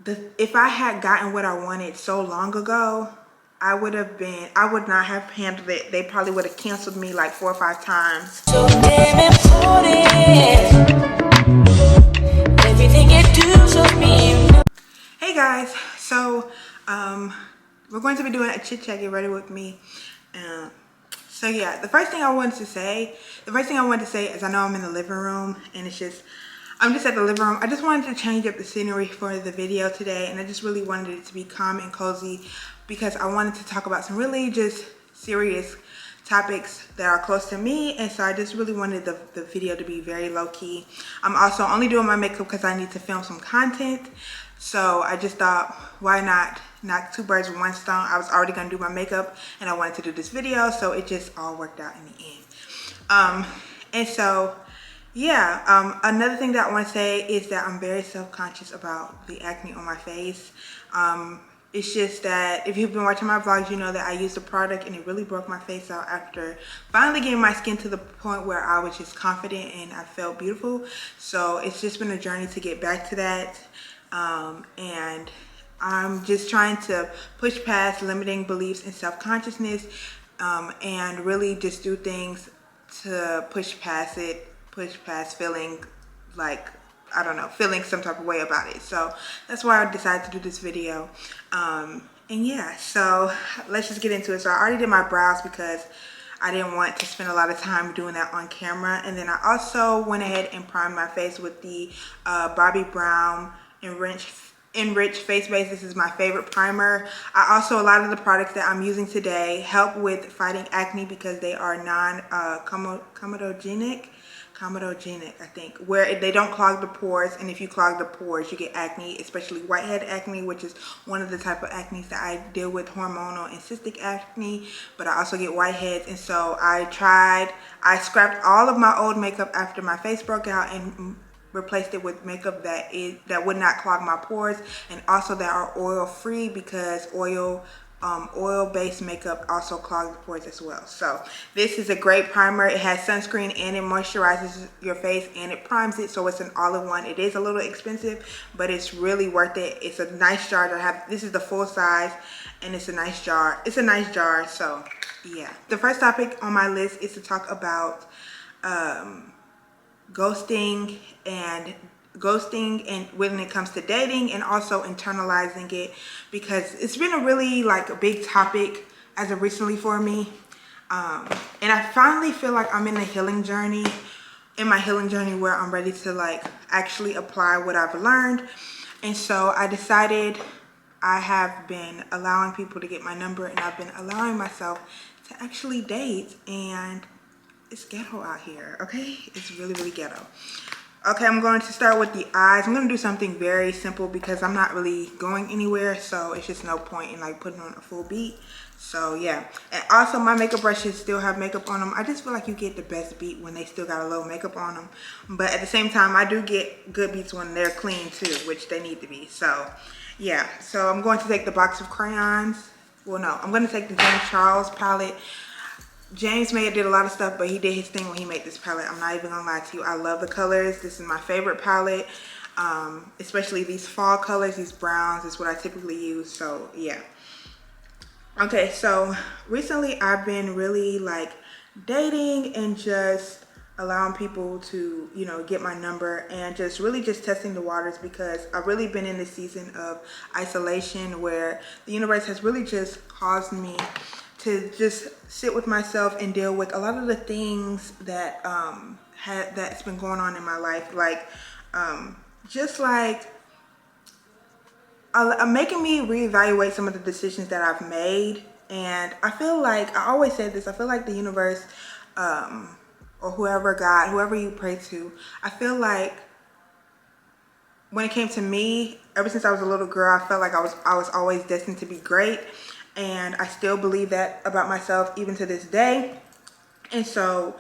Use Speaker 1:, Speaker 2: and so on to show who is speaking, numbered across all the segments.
Speaker 1: if I had gotten what I wanted so long ago, I would not have handled it. They probably would have canceled me like 4 or 5 times. So damn important. Everything you do shows me. Hey guys, so we're going to be doing a chit chat. Get ready with me. So yeah, the first thing I wanted to say is I know I'm in the living room and I'm just at the living room. I just wanted to change up the scenery for the video today, and I just really wanted it to be calm and cozy because I wanted to talk about some really just serious topics that are close to me, and so I just really wanted the video to be very low-key. I'm also only doing my makeup because I need to film some content, so I just thought, why not knock 2 birds with 1 stone? I was already going to do my makeup and I wanted to do this video, so it just all worked out in the end. And so yeah, another thing that I want to say is that I'm very self-conscious about the acne on my face. It's just that if you've been watching my vlogs, you know that I used a product and it really broke my face out after finally getting my skin to the point where I was just confident and I felt beautiful. So it's just been a journey to get back to that. And I'm just trying to push past limiting beliefs and self-consciousness, and really just do things to push past feeling like, I don't know, feeling some type of way about it. So that's why I decided to do this video. And yeah, so let's just get into it. So I already did my brows because I didn't want to spend a lot of time doing that on camera. And then I also went ahead and primed my face with the Bobbi Brown Enriched Face Base. This is my favorite primer. A lot of the products that I'm using today help with fighting acne because they are comedogenic, I think, where they don't clog the pores, and if you clog the pores you get acne, especially whitehead acne, which is one of the type of acne that I deal with, hormonal and cystic acne, but I also get whiteheads. And so I scrapped all of my old makeup after my face broke out and replaced it with makeup that would not clog my pores, and also that are oil free, because oil-based makeup also clogs the pores as well. So this is a great primer. It has sunscreen and it moisturizes your face and it primes it, so it's an all-in-one. It is a little expensive, but it's really worth it. It's a nice jar to have. This is the full size and it's a nice jar. So yeah, the first topic on my list is to talk about ghosting and when it comes to dating, and also internalizing it, because it's been a really like a big topic as of recently for me. And I finally feel like I'm in my healing journey where I'm ready to like actually apply what I've learned. And so I decided, I have been allowing people to get my number, and I've been allowing myself to actually date, and it's ghetto out here, okay? It's really, really ghetto. Okay, I'm going to start with the eyes. I'm going to do something very simple because I'm not really going anywhere, so it's just no point in like putting on a full beat. So yeah, and also my makeup brushes still have makeup on them. I just feel like you get the best beat when they still got a little makeup on them, but at the same time I do get good beats when they're clean too, which they need to be. So yeah, so I'm going to take the box of crayons. Well, no, I'm going to take the James Charles palette. James May did a lot of stuff, but he did his thing when he made this palette. I'm not even gonna lie to you. I love the colors. This is my favorite palette, especially these fall colors, these browns is what I typically use. So yeah. Okay, so recently I've been really like dating and just allowing people to, you know, get my number, and just really just testing the waters, because I've really been in this season of isolation where the universe has really just caused me to just sit with myself and deal with a lot of the things that that's been going on in my life, like just like making me reevaluate some of the decisions that I've made. And I feel like, I always say this, I feel like the universe, or whoever, God, whoever you pray to, I feel like when it came to me, ever since I was a little girl, I felt like I was always destined to be great. And I still believe that about myself even to this day. And so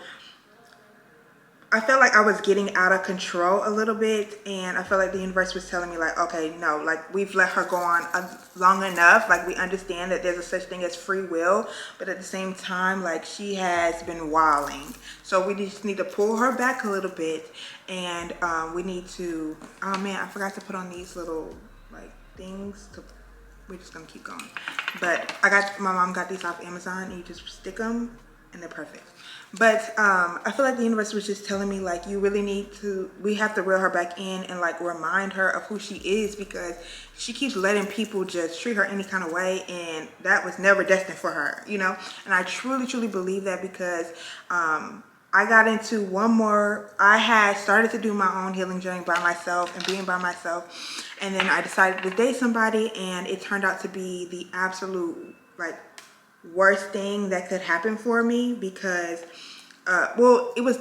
Speaker 1: I felt like I was getting out of control a little bit, and I felt like the universe was telling me like, okay, no, like we've let her go on long enough. Like we understand that there's a such thing as free will, but at the same time, like she has been wilding. So we just need to pull her back a little bit, and we need to, oh man, I forgot to put on these little like things to, we're just gonna keep going. But my mom got these off Amazon, and you just stick them and they're perfect. But I feel like the universe was just telling me, like, you really need to, we have to reel her back in and like remind her of who she is, because she keeps letting people just treat her any kind of way, and that was never destined for her, you know. And I truly believe that, because I got into I had started to do my own healing journey by myself and being by myself, and then I decided to date somebody, and it turned out to be the absolute like worst thing that could happen for me, because well, it was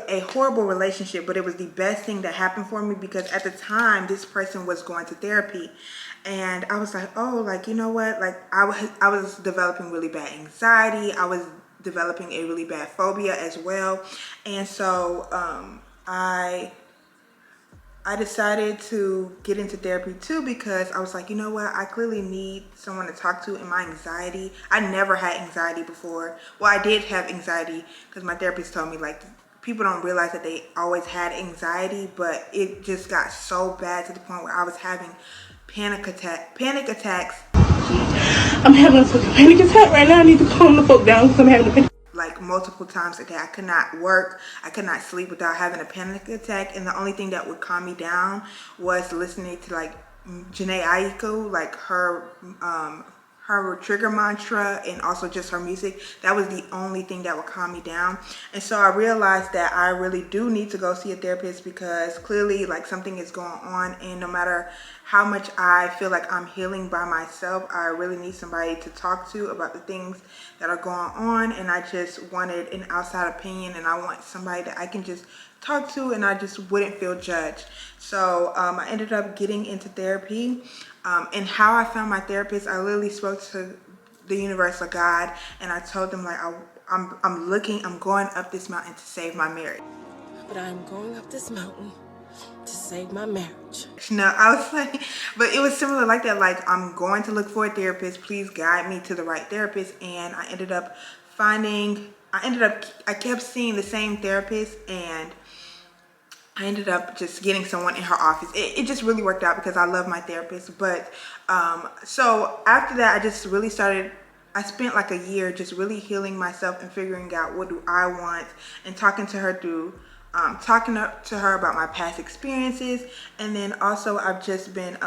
Speaker 1: a horrible relationship, but it was the best thing that happened for me, because at the time this person was going to therapy, and I was like, oh, like, you know what, like I was developing really bad anxiety, I was developing a really bad phobia as well. And so I decided to get into therapy too, because I was like, you know what, I clearly need someone to talk to in my anxiety. I never had anxiety before. Well, I did have anxiety, because my therapist told me, like, people don't realize that they always had anxiety, but it just got so bad to the point where I was having panic attacks.
Speaker 2: I'm having a panic attack right now. I need to calm the fuck down, because I'm having a panic.
Speaker 1: Like multiple times a day. I could not work, I could not sleep without having a panic attack, and the only thing that would calm me down was listening to like Janae Aiko, like her trigger mantra, and also just her music. That was the only thing that would calm me down. And so I realized that I really do need to go see a therapist, because clearly like something is going on, and no matter how much I feel like I'm healing by myself, I really need somebody to talk to about the things that are going on. And I just wanted an outside opinion, and I want somebody that I can just talk to and I just wouldn't feel judged. So I ended up getting into therapy. And how I found my therapist, I literally spoke to the universe or God, and I told them, like, I'm going up this mountain to save my marriage.
Speaker 2: But I'm going up this mountain to save my marriage.
Speaker 1: No, I was like, but it was similar like that. Like, I'm going to look for a therapist. Please guide me to the right therapist. And I kept seeing the same therapist, and I ended up just getting someone in her office. It just really worked out, because I love my therapist. But so after that, I spent like a year just really healing myself and figuring out what do I want, and talking to her about my past experiences. And then also I've just been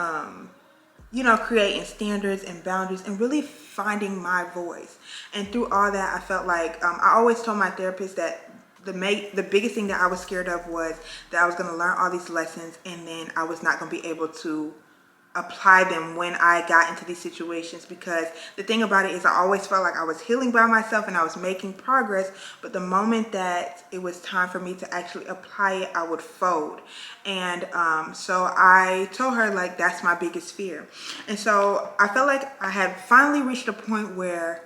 Speaker 1: creating standards and boundaries and really finding my voice. And through all that, I felt like I always told my therapist that the biggest thing that I was scared of was that I was going to learn all these lessons, and then I was not going to be able to apply them when I got into these situations. Because the thing about it is, I always felt like I was healing by myself and I was making progress, but the moment that it was time for me to actually apply it, I would fold. And so I told her, like, that's my biggest fear. And so I felt like I had finally reached a point where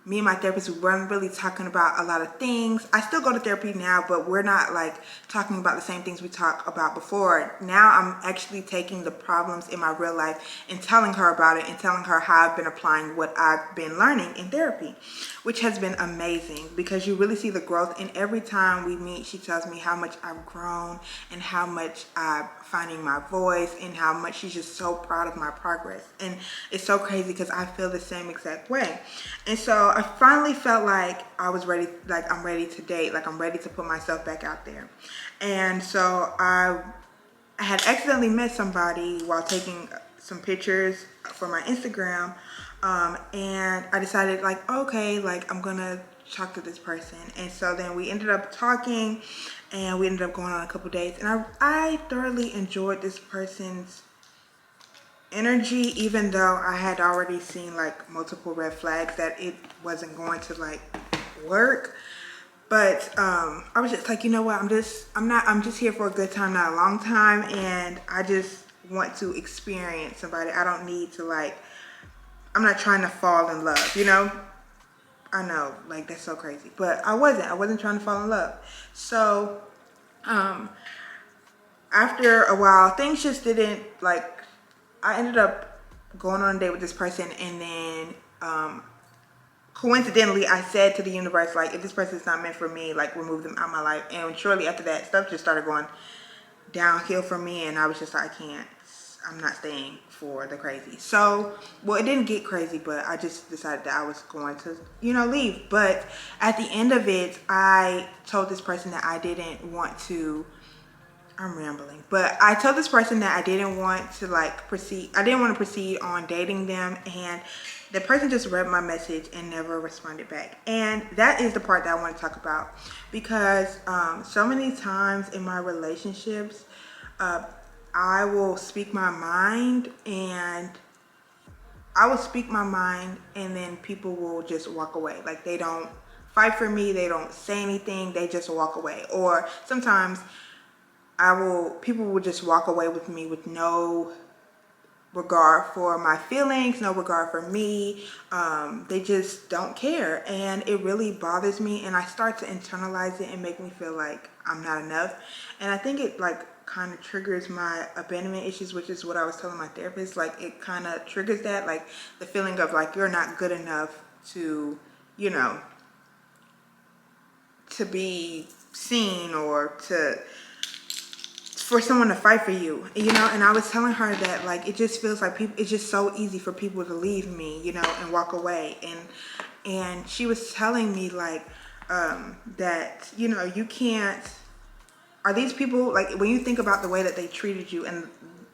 Speaker 1: me and my therapist weren't really talking about a lot of things. I still go to therapy now, but we're not like talking about the same things we talked about before. Now I'm actually taking the problems in my real life and telling her about it, and telling her how I've been applying what I've been learning in therapy, which has been amazing, because you really see the growth. And every time we meet, she tells me how much I've grown and how much I'm finding my voice, and how much she's just so proud of my progress. And it's so crazy, because I feel the same exact way. And so I finally felt like I was ready, like I'm ready to date, like I'm ready to put myself back out there. And so I had accidentally met somebody while taking some pictures for my Instagram, and I decided, like, okay, like I'm gonna talk to this person. And so then we ended up talking, and we ended up going on a couple dates, and I thoroughly enjoyed this person's energy, even though I had already seen like multiple red flags that it wasn't going to like work. But I was just like, you know what, I'm just here for a good time, not a long time, and I just want to experience somebody. I don't need to, like, I'm not trying to fall in love, you know? I know, like, that's so crazy, but I wasn't trying to fall in love. So after a while, things just didn't, like, I ended up going on a date with this person, and then coincidentally, I said to the universe, like, if this person's not meant for me, like, remove them out of my life. And shortly after that, stuff just started going downhill for me, and I was just like, I'm not staying for the crazy. So, well, it didn't get crazy, but I just decided that I was going to, leave. But at the end of it, I told this person that I didn't want to, I'm rambling, but I told this person that I didn't want to proceed. I didn't want to proceed on dating them, and the person just read my message and never responded back. And that is the part that I want to talk about, because so many times in my relationships, I will speak my mind, and then people will just walk away. Like, they don't fight for me, they don't say anything, they just walk away. Or sometimes people will just walk away with me with no regard for my feelings, no regard for me. They just don't care, and it really bothers me, and I start to internalize it and make me feel like I'm not enough. And I think it kind of triggers my abandonment issues, which is what I was telling my therapist. Like, it kind of triggers that, like the feeling of like you're not good enough to, to be seen, or for someone to fight for you, and I was telling her that, like, it just feels like it's just so easy for people to leave me, and walk away. And she was telling me, like, that, you can't, are these people, like, when you think about the way that they treated you and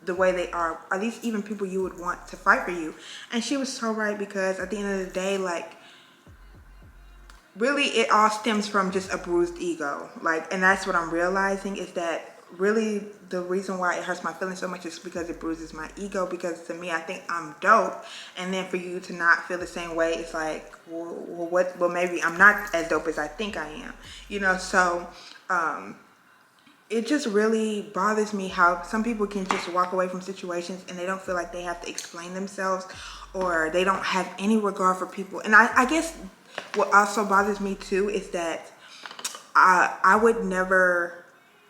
Speaker 1: the way they are these even people you would want to fight for you? And she was so right, because at the end of the day, like, really it all stems from just a bruised ego. Like, and that's what I'm realizing, is that really the reason why it hurts my feelings so much is because it bruises my ego. Because to me, I think I'm dope, and then for you to not feel the same way, it's like, well, maybe I'm not as dope as I think I am, so it just really bothers me how some people can just walk away from situations and they don't feel like they have to explain themselves, or they don't have any regard for people. And I guess what also bothers me too is that I would never,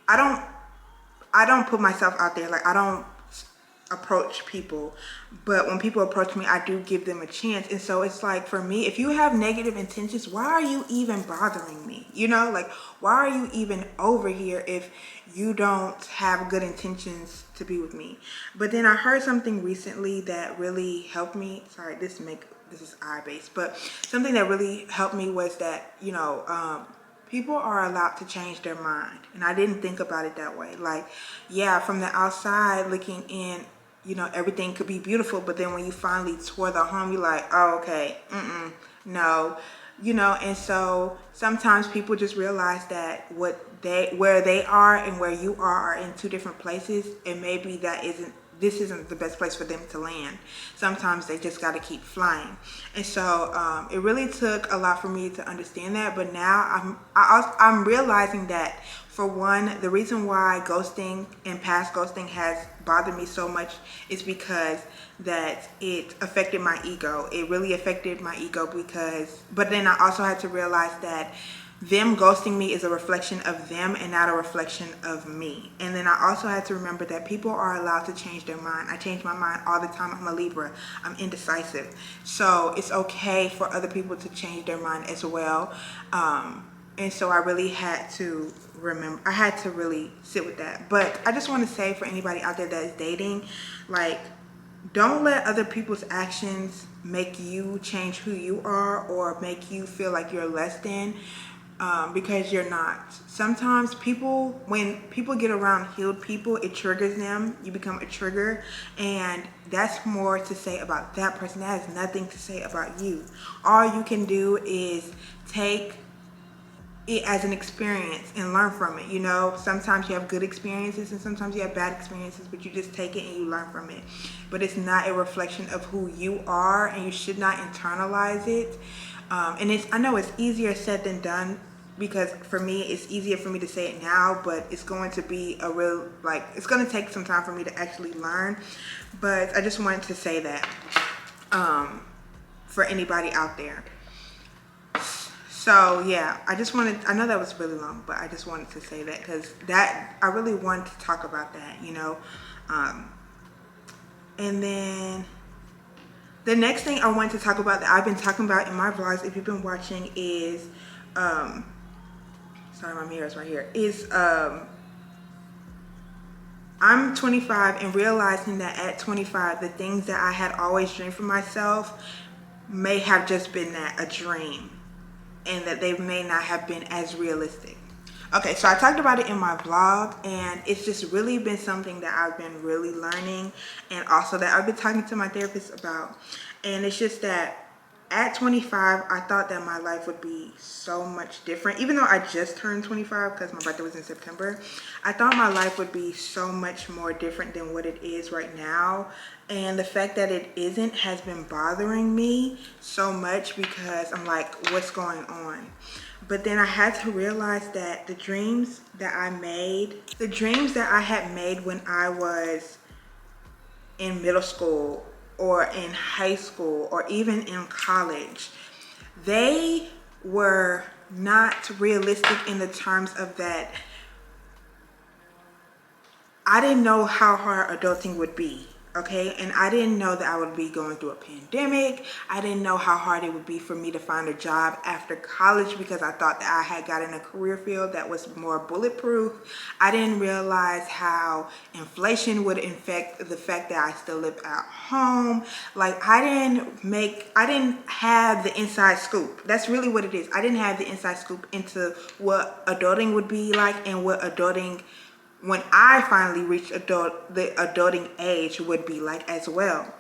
Speaker 1: I don't put myself out there. Like, I don't approach people, but when people approach me, I do give them a chance. And so it's like, for me, if you have negative intentions, why are you even bothering me? Like, why are you even over here if you don't have good intentions to be with me? But then I heard something recently that really helped me. Sorry, this is eye-based, but something that really helped me was that, people are allowed to change their mind. And I didn't think about it that way. Like, yeah, from the outside looking in, everything could be beautiful, but then when you finally tour the home, you're like, oh, okay, no, and so sometimes people just realize that where they are and where you are in two different places, and maybe this isn't the best place for them to land. Sometimes they just got to keep flying. And so it really took a lot for me to understand that. But now I'm realizing that, for one, the reason why ghosting and past ghosting has bothered me so much is because that it affected my ego. It really affected my ego but then I also had to realize that them ghosting me is a reflection of them and not a reflection of me. And then I also had to remember that people are allowed to change their mind. I change my mind all the time. I'm a Libra. I'm indecisive. So it's okay for other people to change their mind as well. And so I really had to really sit with that. But I just want to say, for anybody out there that is dating, like, don't let other people's actions make you change who you are, or make you feel like you're less than. Because you're not. Sometimes when people get around healed people, it triggers them. You become a trigger, and that's more to say about that person. That has nothing to say about you. All you can do is take it as an experience and learn from it. Sometimes you have good experiences and sometimes you have bad experiences, but you just take it and you learn from it. But it's not a reflection of who you are, and you should not internalize it. And I know it's easier said than done, because for me, it's easier for me to say it now, but it's going to be it's going to take some time for me to actually learn. But I just wanted to say that for anybody out there. So yeah, I know that was really long, but I just wanted to say that, because I really wanted to talk about that, and then the next thing I wanted to talk about that I've been talking about in my vlogs, if you've been watching, is sorry, my mirror's right here, is I'm 25 and realizing that at 25, the things that I had always dreamed for myself may have just been that, a dream, and that they may not have been as realistic. Okay, so I talked about it in my vlog, and it's just really been something that I've been really learning, and also that I've been talking to my therapist about. And it's just that at 25, I thought that my life would be so much different. Even though I just turned 25 because my birthday was in September, I thought my life would be so much more different than what it is right now. And the fact that it isn't has been bothering me so much, because I'm like, what's going on? But then I had to realize that the dreams that I had made when I was in middle school or in high school or even in college, they were not realistic in the terms of that I didn't know how hard adulting would be. Okay, and I didn't know that I would be going through a pandemic. I didn't know how hard it would be for me to find a job after college, because I thought that I had gotten a career field that was more bulletproof. I didn't realize how inflation would affect the fact that I still live at home. Like, I didn't have the inside scoop. That's really what it is. I didn't have the inside scoop into what adulting would be like, and what adulting, when I finally reached the adulting age, would be like as well.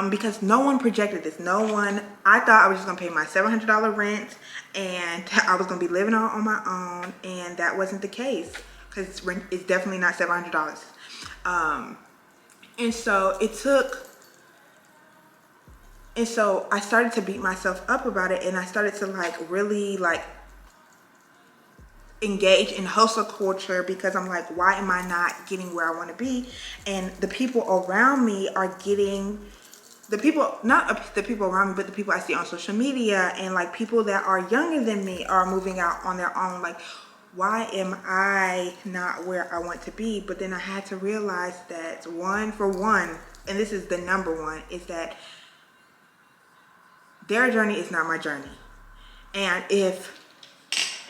Speaker 1: Because no one projected this. I thought I was just gonna pay my $700 rent and I was gonna be living on my own, and that wasn't the case, because rent is definitely not $700. And so I started to beat myself up about it, and I started to really engage in hustle culture, because I'm like, why am I not getting where I want to be? And the people around me are getting, not the people around me, but the people I see on social media, and like people that are younger than me are moving out on their own. Like, why am I not where I want to be? But then I had to realize that and this is the number one, is that their journey is not my journey.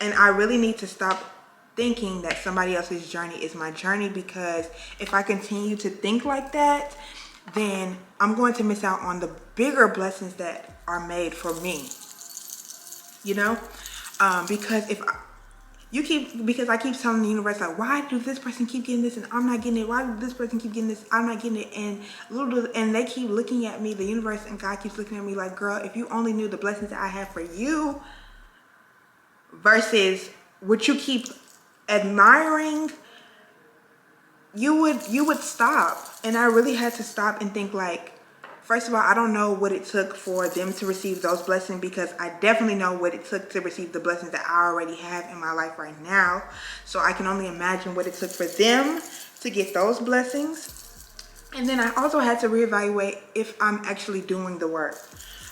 Speaker 1: And I really need to stop thinking that somebody else's journey is my journey, because if I continue to think like that, then I'm going to miss out on the bigger blessings that are made for me. You know? Because I keep telling the universe, like, why do this person keep getting this and I'm not getting it? Why do this person keep getting this? I'm not getting it. And they keep looking at me, the universe and God keeps looking at me like, girl, if you only knew the blessings that I have for you, versus what you keep admiring, you would stop. And I really had to stop and think, like, first of all, I don't know what it took for them to receive those blessings, because I definitely know what it took to receive the blessings that I already have in my life right now. So I can only imagine what it took for them to get those blessings. And then I also had to reevaluate if I'm actually doing the work.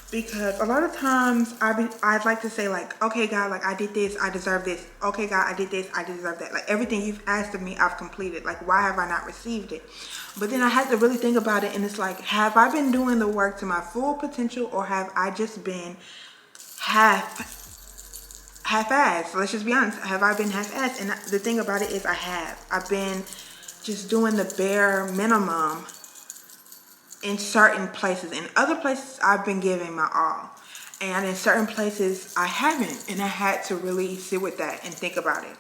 Speaker 1: Because a lot of times I'd like to say, like, okay, God, like, I did this, I deserve this. Okay, God, I did this, I deserve that. Like, everything you've asked of me, I've completed. Like, why have I not received it? But then I had to really think about it, and it's like, have I been doing the work to my full potential, or have I just been half-assed? Let's just be honest. Have I been half-assed? And the thing about it is, I've been just doing the bare minimum in certain places. In other places, I've been giving my all. And in certain places, I haven't. And I had to really sit with that and think about it.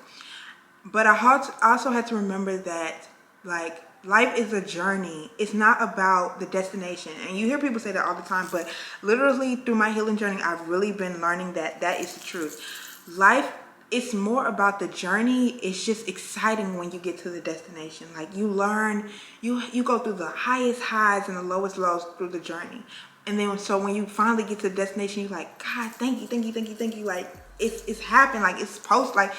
Speaker 1: But I also had to remember that, like, life is a journey. It's not about the destination. And you hear people say that all the time, but literally through my healing journey, I've really been learning that that is the truth. Life, it's more about the journey. It's just exciting when you get to the destination. Like, you learn, you go through the highest highs and the lowest lows through the journey. And then so when you finally get to the destination, you're like, God, thank you, thank you, thank you, thank you. Like, it's happened. Like, it's supposed, like,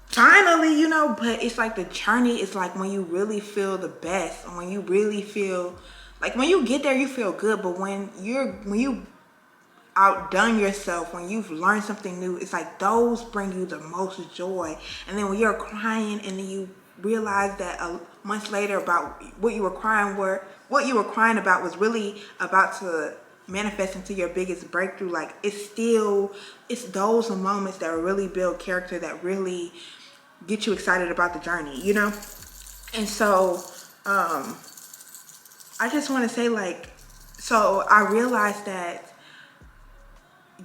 Speaker 1: finally, you know. But it's like the journey is like when you really feel the best, and when you really feel like, when you get there, you feel good. But when you outdone yourself, when you've learned something new, it's like those bring you the most joy. And then when you're crying, and then you realize that months later about what you were crying about was really about to manifest into your biggest breakthrough. Like, it's those moments that really build character, that really get you excited about the journey, you know. And so I just want to say, like, so I realized that,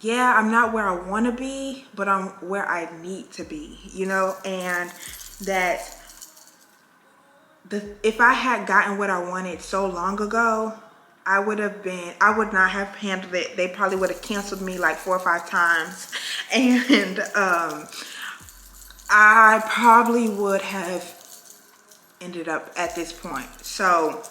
Speaker 1: yeah, I'm not where I want to be, but I'm where I need to be, you know, and that if I had gotten what I wanted so long ago, I would not have handled it. They probably would have canceled me like 4 or 5 times. And I probably would have ended up at this point. So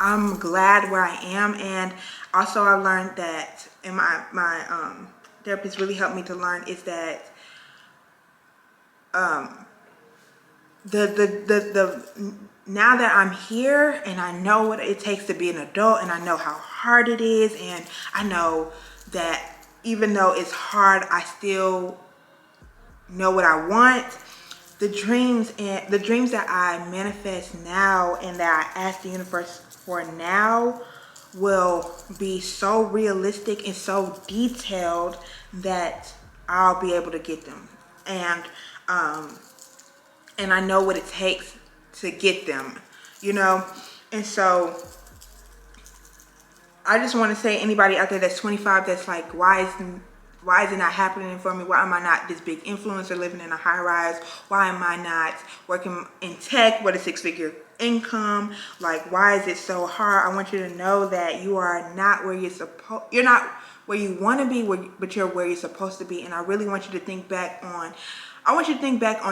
Speaker 1: I'm glad where I am. And also I learned that, and my therapist really helped me to learn, is that the now that I'm here and I know what it takes to be an adult, and I know how hard it is, and I know that even though it's hard, I still know what I want. The dreams that I manifest now and that I ask the universe for now will be so realistic and so detailed that I'll be able to get them. And I know what it takes to get them, you know? And so I just want to say, anybody out there that's 25 that's like, why is it not happening for me? Why am I not this big influencer living in a high rise? Why am I not working in tech with a 6-figure income? Like, why is it so hard? I want you to know that you are not where you're not where you want to be, but you're where you're supposed to be. And I really want you to think back on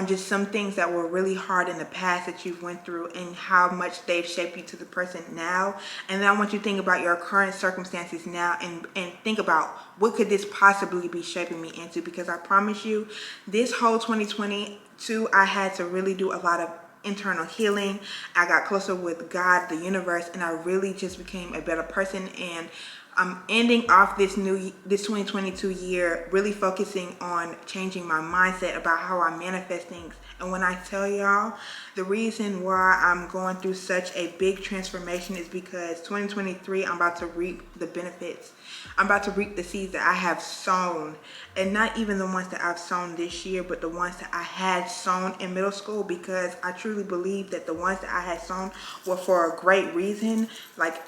Speaker 1: just some things that were really hard in the past that you've went through, and how much they've shaped you to the person now. And then I want you to think about your current circumstances now, and think about, what could this possibly be shaping me into? Because I promise you, this whole 2022, I had to really do a lot of internal healing. I got closer with God, the universe, and I really just became a better person. And I'm ending off this 2022 year really focusing on changing my mindset about how I manifest things. And when I tell y'all, the reason why I'm going through such a big transformation is because 2023, I'm about to reap the benefits. I'm about to reap the seeds that I have sown, and not even the ones that I've sown this year, but the ones that I had sown in middle school, because I truly believe that the ones that I had sown were for a great reason. Like,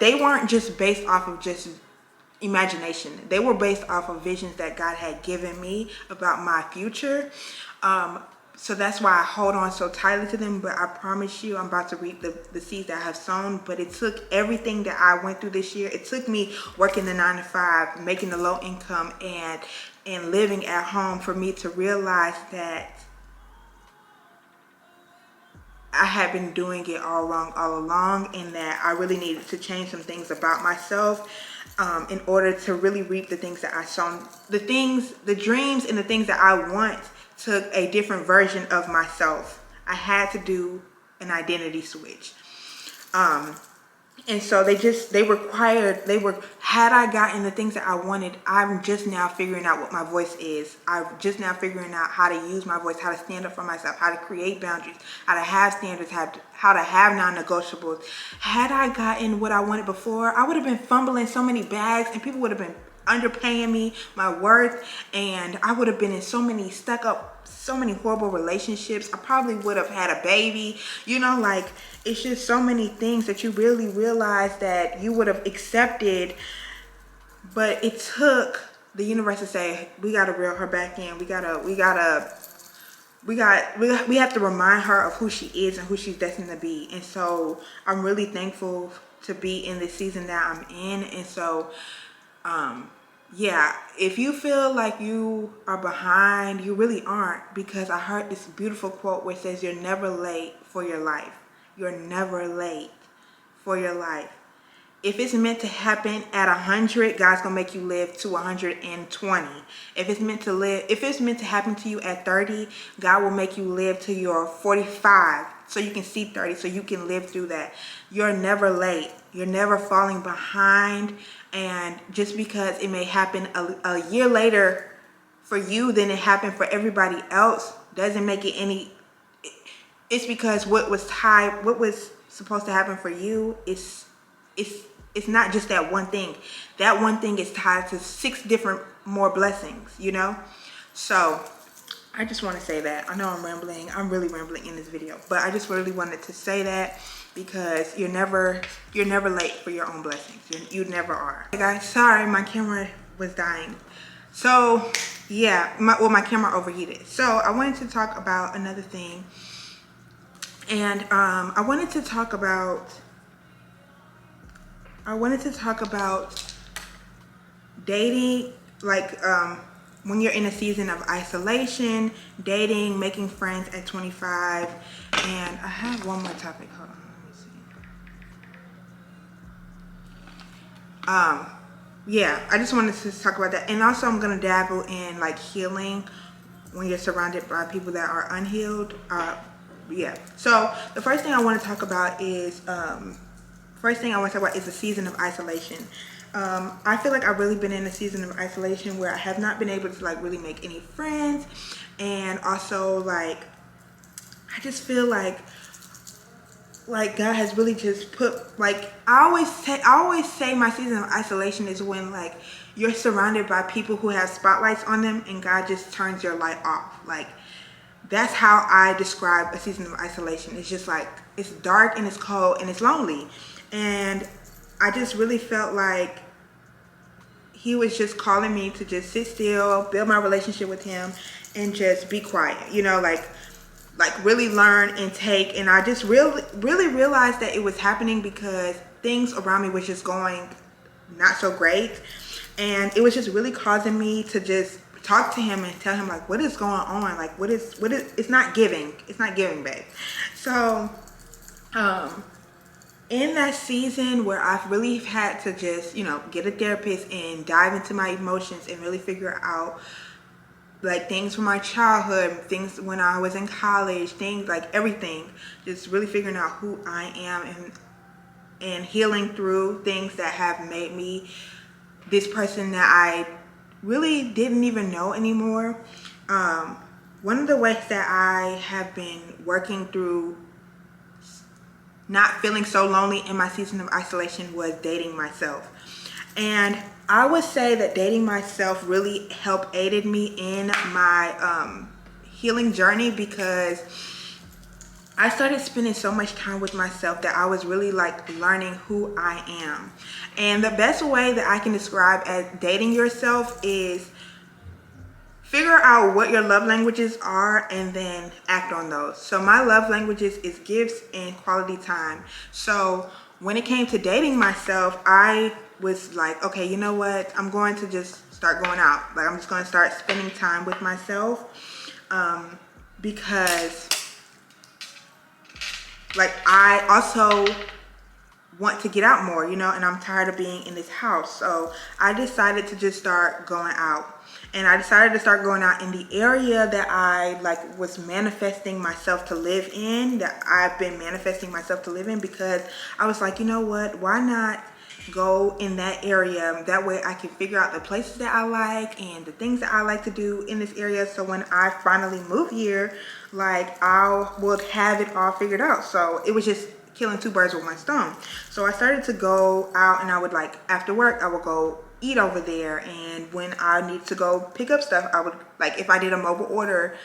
Speaker 1: they weren't just based off of just imagination. They were based off of visions that God had given me about my future. So that's why I hold on so tightly to them. But I promise you, I'm about to reap the seeds that I have sown. But it took everything that I went through this year. It took me working the 9 to 5, making the low income, and living at home, for me to realize that I had been doing it all wrong all along, and that I really needed to change some things about myself in order to really reap the things that I sown. The dreams and the things that I want took a different version of myself. I had to do an identity switch. And so had I gotten the things that I wanted, I'm just now figuring out what my voice is. I'm just now figuring out how to use my voice, how to stand up for myself, how to create boundaries, how to have standards, how to have non-negotiables. Had I gotten what I wanted before, I would have been fumbling so many bags, and people would have been underpaying me my worth, and I would have been in so many horrible relationships. I probably would have had a baby, like, it's just so many things that you really realize that you would have accepted. But it took the universe to say, we gotta reel her back in. We have to remind her of who she is and who she's destined to be. And so I'm really thankful to be in this season that I'm in. And so yeah, if you feel like you are behind, you really aren't, because I heard this beautiful quote where it says, you're never late for your life. You're never late for your life. If it's meant to happen at 100, God's gonna make you live to 120. If it's meant to happen to you at 30, God will make you live to your 45, so you can see 30, so you can live through that. You're never late. You're never falling behind. And just because it may happen a year later for you than it happened for everybody else, doesn't make it any. It's because what was supposed to happen for you is it's not just that one thing. That one thing is tied to 6 different more blessings, So I just want to say that. I know I'm rambling. I'm really rambling in this video, but I just really wanted to say that because you're never late for your own blessings. You never are. Hey guys, sorry, my camera was dying. So yeah, my camera overheated. So I wanted to talk about another thing, and I wanted to talk about dating, like when you're in a season of isolation, dating, making friends at 25. And I have one more topic. Hold on, let me see. Yeah, I just wanted to talk about that. And also I'm gonna dabble in like healing when you're surrounded by people that are unhealed. Yeah, so the first thing I want to talk about is the season of isolation. I feel like I've really been in a season of isolation where I have not been able to like really make any friends, and also like I just feel like God has really just put, like, I always say my season of isolation is when like you're surrounded by people who have spotlights on them and God just turns your light off. Like, that's how I describe a season of isolation. It's just like, it's dark and it's cold and it's lonely. And I just really felt like he was just calling me to just sit still, build my relationship with him, and just be quiet, you know, like really learn and take. And I just really realized that it was happening because things around me was just going not so great, and it was just really causing me to just talk to him and tell him like, what is going on, like what is it's not giving, babe. So in that season where I've really had to just, you know, get a therapist and dive into my emotions and really figure out like things from my childhood, things when I was in college, things like everything, just really figuring out who I am and healing through things that have made me this person that I really didn't even know anymore. One of the ways that I have been working through not feeling so lonely in my season of isolation was dating myself. And I would say that dating myself really aided me in my healing journey, because I started spending so much time with myself that I was really like learning who I am. And the best way that I can describe as dating yourself is figure out what your love languages are and then act on those. So my love languages is gifts and quality time. So when it came to dating myself, I was like, okay, you know what? I'm going to just start going out. Like, I'm just going to start spending time with myself, because like I also want to get out more, you know, and I'm tired of being in this house. So I decided to just start going out. And I decided to start going out in the area that I like was manifesting myself to live in, that I've been manifesting myself to live in, because I was like, you know what, why not go in that area? That way I can figure out the places that I like and the things that I like to do in this area. So when I finally move here, like I would have it all figured out. So it was just killing two birds with one stone. So I started to go out, and I would like after work, I would go eat over there. And when I need to go pick up stuff, I would like, if I did a mobile order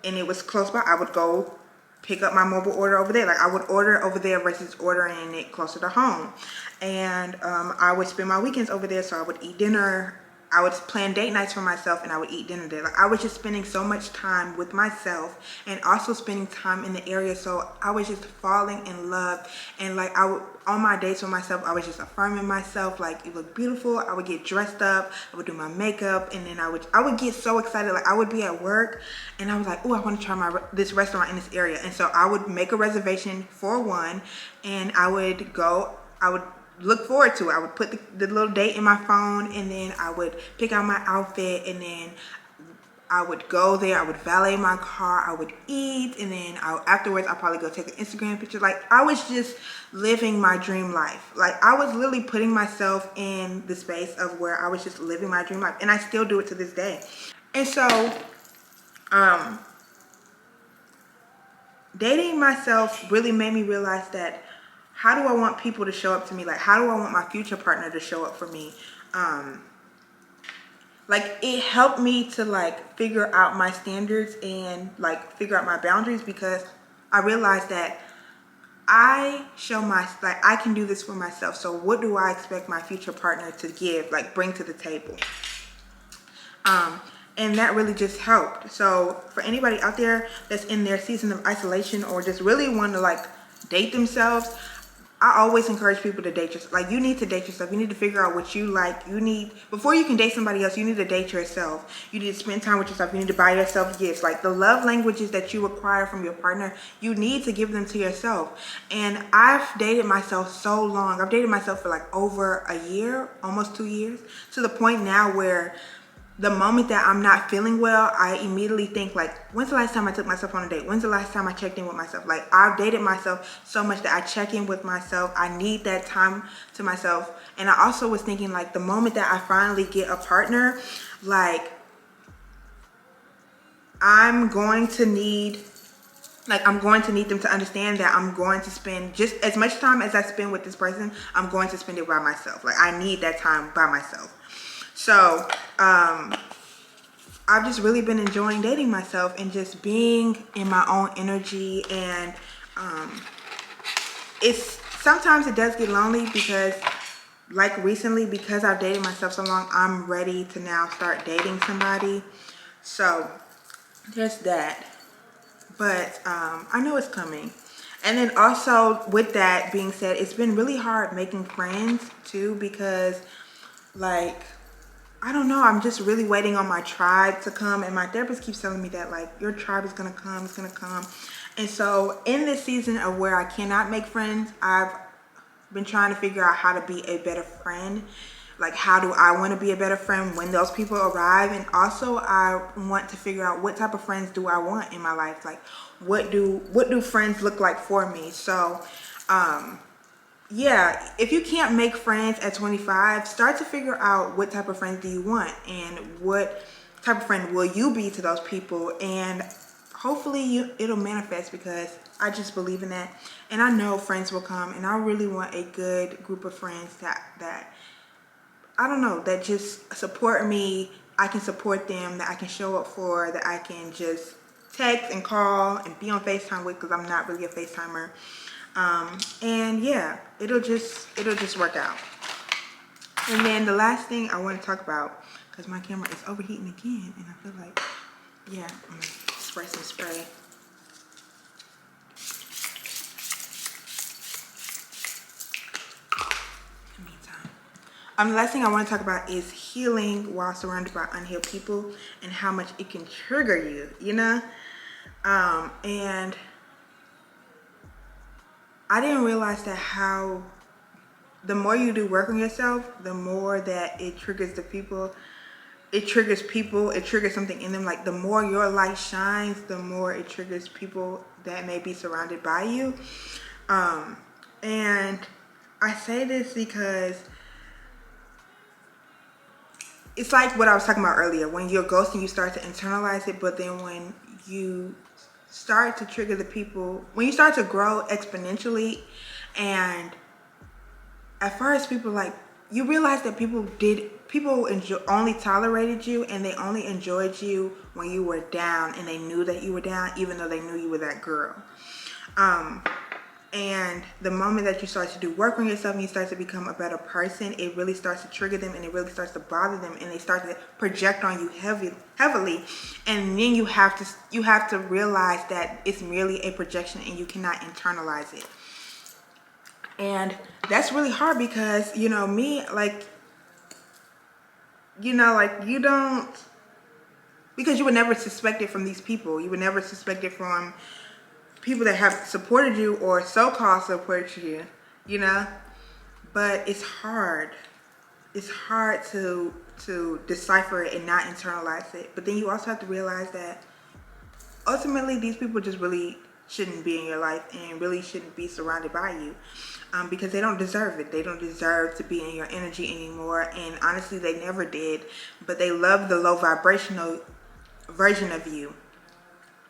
Speaker 1: and it was close by, I would go pick up my mobile order over there. Like I would order over there versus ordering it closer to home. And I would spend my weekends over there. So I would eat dinner. I would plan date nights for myself, and I would eat dinner there. Like I was just spending so much time with myself and also spending time in the area. So I was just falling in love. And like I would, on my dates with myself, I was just affirming myself, like, you look beautiful. I would get dressed up, I would do my makeup, and then I would get so excited. Like I would be at work and I was like, oh, I want to try this restaurant in this area. And so I would make a reservation for one, and I would look forward to it. I would put the little date in my phone, and then I would pick out my outfit, and then I would go there, I would valet my car, I would eat, and then afterwards I'll probably go take an Instagram picture. Like I was just living my dream life. Like I was literally putting myself in the space of where I was just living my dream life, and I still do it to this day. And so dating myself really made me realize that, how do I want people to show up to me? Like, how do I want my future partner to show up for me? like it helped me to like figure out my standards and like figure out my boundaries, because I realized that I can do this for myself. So what do I expect my future partner to give, like bring to the table? And that really just helped. So for anybody out there that's in their season of isolation or just really want to like date themselves, I always encourage people to date yourself. Like, you need to date yourself. You need to figure out what you like. Before you can date somebody else, you need to date yourself. You need to spend time with yourself. You need to buy yourself gifts. Like, the love languages that you acquire from your partner, you need to give them to yourself. And I've dated myself so long. I've dated myself for like over a year, almost 2 years, to the point now where the moment that I'm not feeling well, I immediately think like, when's the last time I took myself on a date? When's the last time I checked in with myself? Like, I've dated myself so much that I check in with myself. I need that time to myself. And I also was thinking like, the moment that I finally get a partner, like I'm going to need them to understand that I'm going to spend just as much time as I spend with this person, I'm going to spend it by myself. Like, I need that time by myself. So I've just really been enjoying dating myself and just being in my own energy. And sometimes it does get lonely, because like recently, because I've dated myself so long, I'm ready to now start dating somebody. So there's that. But I know it's coming. And then also, with that being said, it's been really hard making friends too, because like, I don't know, I'm just really waiting on my tribe to come. And my therapist keeps telling me that like, your tribe is gonna come, it's gonna come. And so in this season of where I cannot make friends, I've been trying to figure out how to be a better friend. Like, how do I want to be a better friend when those people arrive? And also, I want to figure out what type of friends do I want in my life. Like, what do friends look like for me? So yeah, if you can't make friends at 25, start to figure out what type of friends do you want, and what type of friend will you be to those people. And hopefully it'll manifest, because I just believe in that. And I know friends will come, and I really want a good group of friends that I don't know, that just support me. I can support them, that I can show up for, that I can just text and call and be on FaceTime with, because I'm not really a FaceTimer. And yeah, it'll just work out. And then the last thing I want to talk about, because my camera is overheating again, and I feel like, yeah, I'm gonna spray some spray. In the meantime, the last thing I want to talk about is healing while surrounded by unhealed people, and how much it can trigger you, you know? And I didn't realize that how the more you do work on yourself, the more that it triggers it triggers something in them. Like, the more your light shines, the more it triggers people that may be surrounded by you. And I say this because it's like what I was talking about earlier. When you're ghosting, you start to internalize it, but then when you start to trigger the people, when you start to grow exponentially, and at first people like, you realize that people only tolerated you, and they only enjoyed you when you were down, and they knew that you were down, even though they knew you were that girl. And the moment that you start to do work on yourself and you start to become a better person, it really starts to trigger them, and it really starts to bother them, and they start to project on you heavily. And then you have to realize that it's merely a projection, and you cannot internalize it. And that's really hard, because, you know, me, like, you know, like, you don't, because you would never suspect it from these people. You would never suspect it from people that have supported you, or so-called supported you, you know? But it's hard. It's hard to decipher it and not internalize it. But then you also have to realize that ultimately these people just really shouldn't be in your life, and really shouldn't be surrounded by you, because they don't deserve it. They don't deserve to be in your energy anymore. And honestly, they never did. But they love the low vibrational version of you.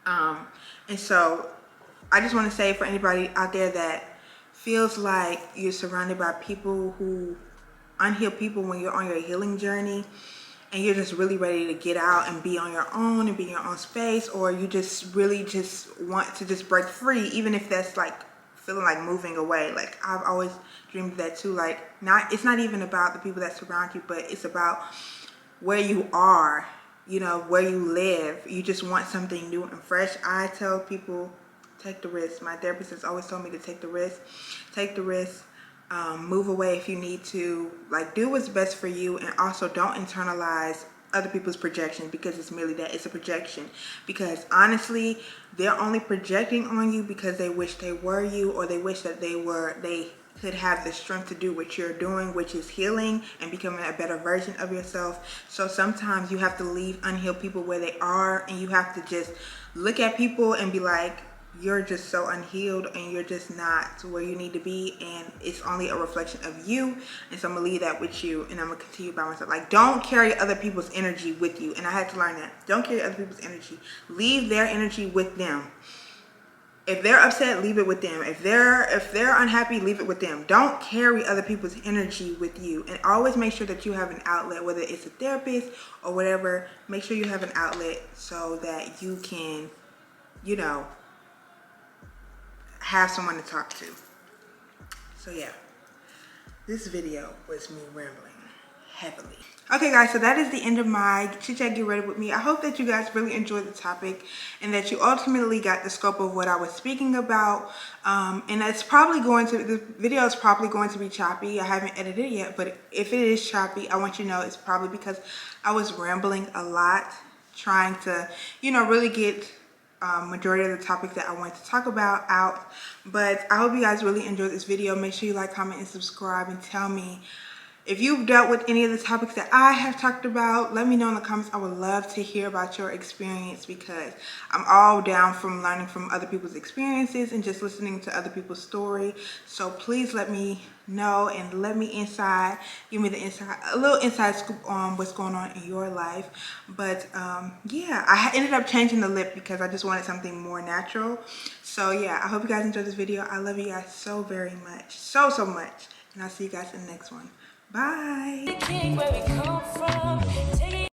Speaker 1: And so I just want to say, for anybody out there that feels like you're surrounded by unhealed people when you're on your healing journey, and you're just really ready to get out and be on your own and be in your own space, or you just really just want to just break free, even if that's like feeling like moving away. Like I've always dreamed of that too. Like it's not even about the people that surround you, but it's about where you are, you know, where you live. You just want something new and fresh. I tell people, take the risk. My therapist has always told me to take the risk. Take the risk. Move away if you need to. Like, do what's best for you, and also don't internalize other people's projections, because it's merely that. It's a projection. Because honestly, they're only projecting on you because they wish they were you, or they wish that they could have the strength to do what you're doing, which is healing and becoming a better version of yourself. So sometimes you have to leave unhealed people where they are, and you have to just look at people and be like, you're just so unhealed and you're just not where you need to be, and it's only a reflection of you. And so I'm gonna leave that with you, and I'm gonna continue by myself. Like, don't carry other people's energy with you. And I had to learn that. Don't carry other people's energy. Leave their energy with them. If they're upset, leave it with them. If they're unhappy, leave it with them. Don't carry other people's energy with you. And always make sure that you have an outlet, whether it's a therapist or whatever. Make sure you have an outlet so that you can, you know, have someone to talk to. So yeah, this video was me rambling heavily. Okay guys, so that is the end of my chit chat get ready with me. I hope that you guys really enjoyed the topic, and that you ultimately got the scope of what I was speaking about. And it's probably the video is probably going to be choppy. I haven't edited it yet, but if it is choppy, I want you to know it's probably because I was rambling a lot, trying to, you know, really get majority of the topics that I wanted to talk about out. But I hope you guys really enjoyed this video. Make sure you like, comment, and subscribe, and tell me if you've dealt with any of the topics that I have talked about. Let me know in the comments. I would love to hear about your experience, because I'm all down from learning from other people's experiences and just listening to other people's story. So please let me know and let me give me a little inside scoop on what's going on in your life. But yeah, I ended up changing the lip because I just wanted something more natural. So yeah, I hope you guys enjoyed this video. I love you guys so very much, so much, and I'll see you guys in the next one. Bye.